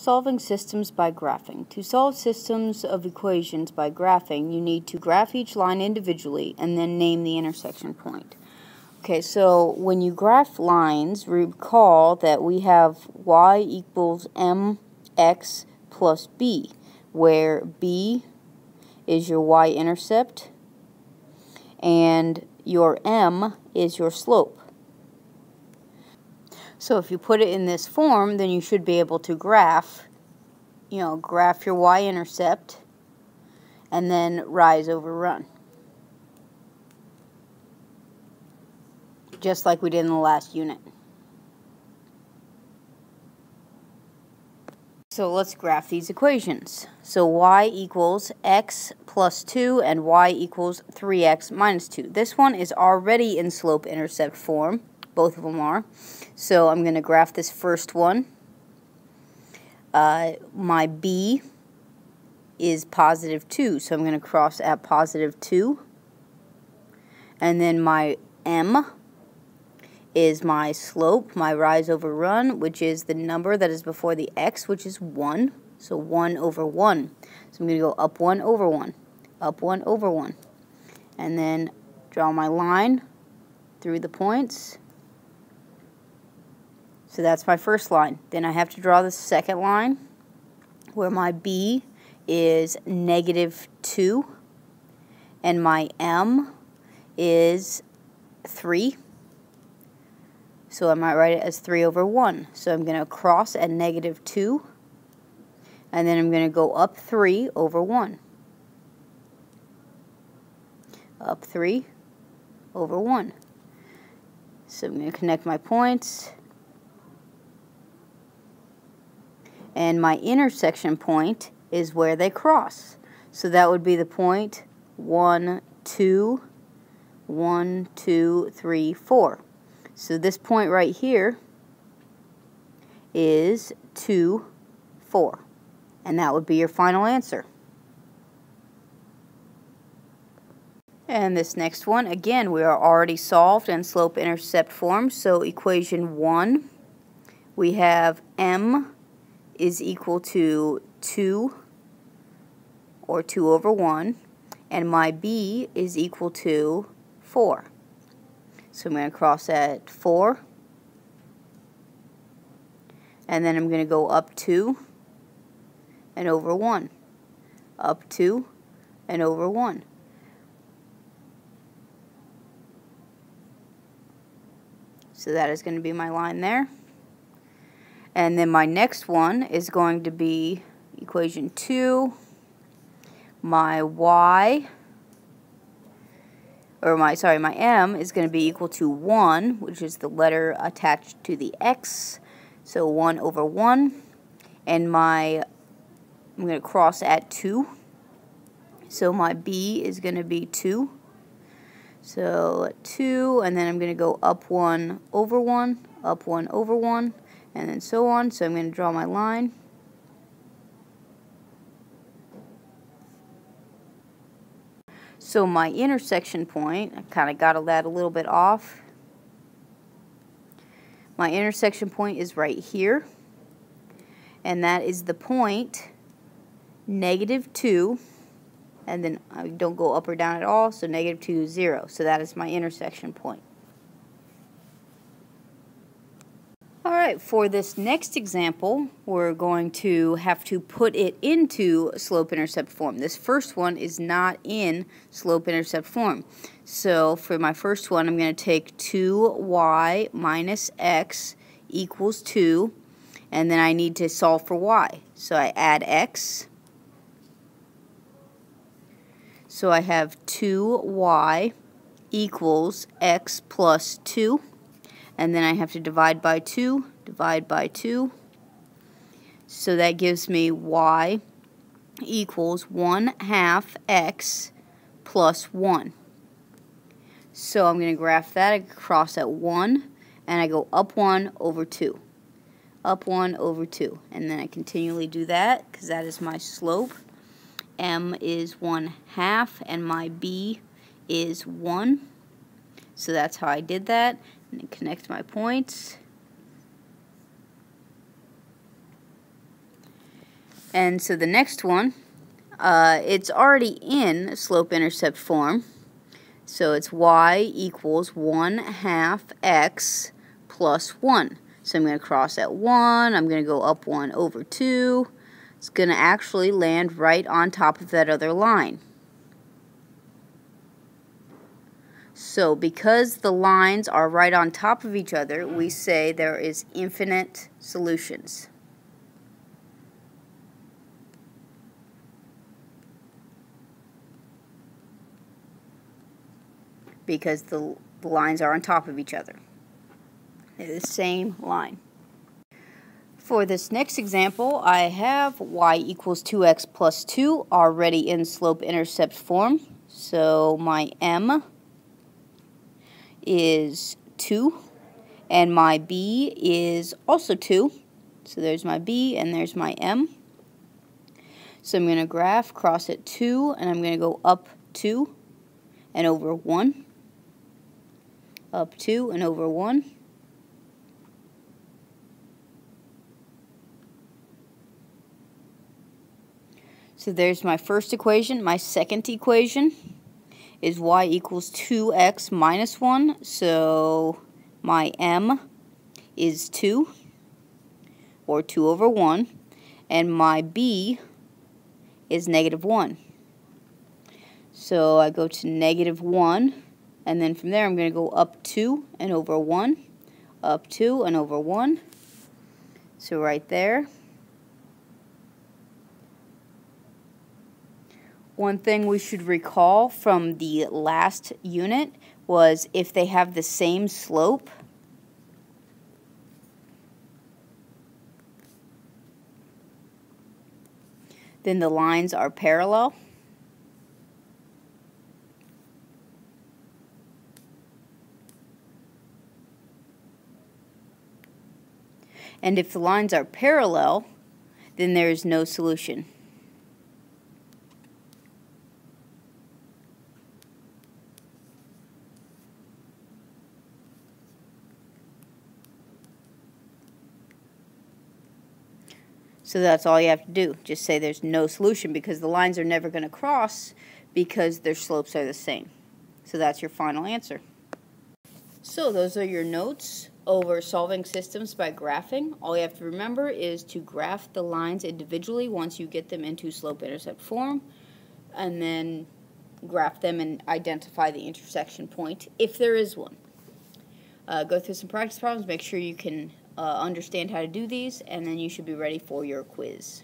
Solving systems by graphing. To solve systems of equations by graphing, you need to graph each line individually and then name the intersection point. Okay, so when you graph lines, recall that we have y equals mx plus b, where b is your y-intercept and your m is your slope. So if you put it in this form, then you should be able to graph your y-intercept and then rise over run. Just like we did in the last unit. So let's graph these equations. So y equals x plus 2 and y equals 3x minus 2. This one is already in slope-intercept form. Both of them are. So I'm going to graph this first one. My b is positive 2, so I'm going to cross at positive 2. And then my m is my slope, my rise over run, which is the number that is before the x, which is 1. So 1 over 1. So I'm going to go up 1 over 1, up 1 over 1. And then draw my line through the points. So that's my first line. Then I have to draw the second line where my b is negative 2 and my m is 3. So I might write it as 3 over 1. So I'm going to cross at negative 2 and then I'm going to go up 3 over 1. Up 3 over 1. So I'm going to connect my points. And my intersection point is where they cross. So that would be the point 1, 2, 1, 2, 3, 4. So this point right here is 2, 4. And that would be your final answer. And this next one, again, we are already solved in slope-intercept form. So equation 1, we have m is equal to 2, or 2 over 1, and my b is equal to 4. So I'm going to cross at 4, and then I'm going to go up 2 and over 1, up 2 and over 1. So that is going to be my line there. And then my next one is going to be equation 2. My m is going to be equal to 1, which is the letter attached to the x. So 1 over 1. And I'm going to cross at 2. So my b is going to be 2. So 2, and then I'm going to go up 1 over 1, up 1 over 1. And then so on. So I'm going to draw my line. So my intersection point, I kind of got that a little bit off. My intersection point is right here. And that is the point negative 2. And then I don't go up or down at all. So negative 2 is 0. So that is my intersection point. Alright, for this next example, we're going to have to put it into slope-intercept form. This first one is not in slope-intercept form. So for my first one, I'm going to take 2y minus x equals 2, and then I need to solve for y. So I add x. So I have 2y equals x plus 2. And then I have to divide by 2, divide by 2. So that gives me y equals 1/2 x plus 1. So I'm going to graph that. I cross at 1, and I go up 1 over 2. Up 1 over 2. And then I continually do that, because that is my slope. M is 1/2, and my b is 1. So that's how I did that. And connect my points. And so the next one, it's already in slope-intercept form. So it's y equals 1/2 x plus 1. So I'm going to cross at 1. I'm going to go up 1 over 2. It's going to actually land right on top of that other line. So because the lines are right on top of each other, we say there is infinite solutions. Because the lines are on top of each other. They're the same line. For this next example, I have y equals 2x plus 2 already in slope-intercept form. So my m is 2, and my b is also 2. So there's my b, and there's my m. So I'm going to graph, cross at 2, and I'm going to go up 2 and over 1. Up 2 and over 1. So there's my first equation. My second equation is y equals 2x minus 1. So my m is 2, or 2 over 1. And my b is negative 1. So I go to negative 1. And then from there I'm going to go up 2 and over 1. Up 2 and over 1. So right there. One thing we should recall from the last unit was if they have the same slope, then the lines are parallel. And if the lines are parallel, then there is no solution. So that's all you have to do. Just say there's no solution because the lines are never going to cross because their slopes are the same. So that's your final answer. So those are your notes over solving systems by graphing. All you have to remember is to graph the lines individually once you get them into slope-intercept form, and then graph them and identify the intersection point if there is one. Go through some practice problems, make sure you can understand how to do these, and then you should be ready for your quiz.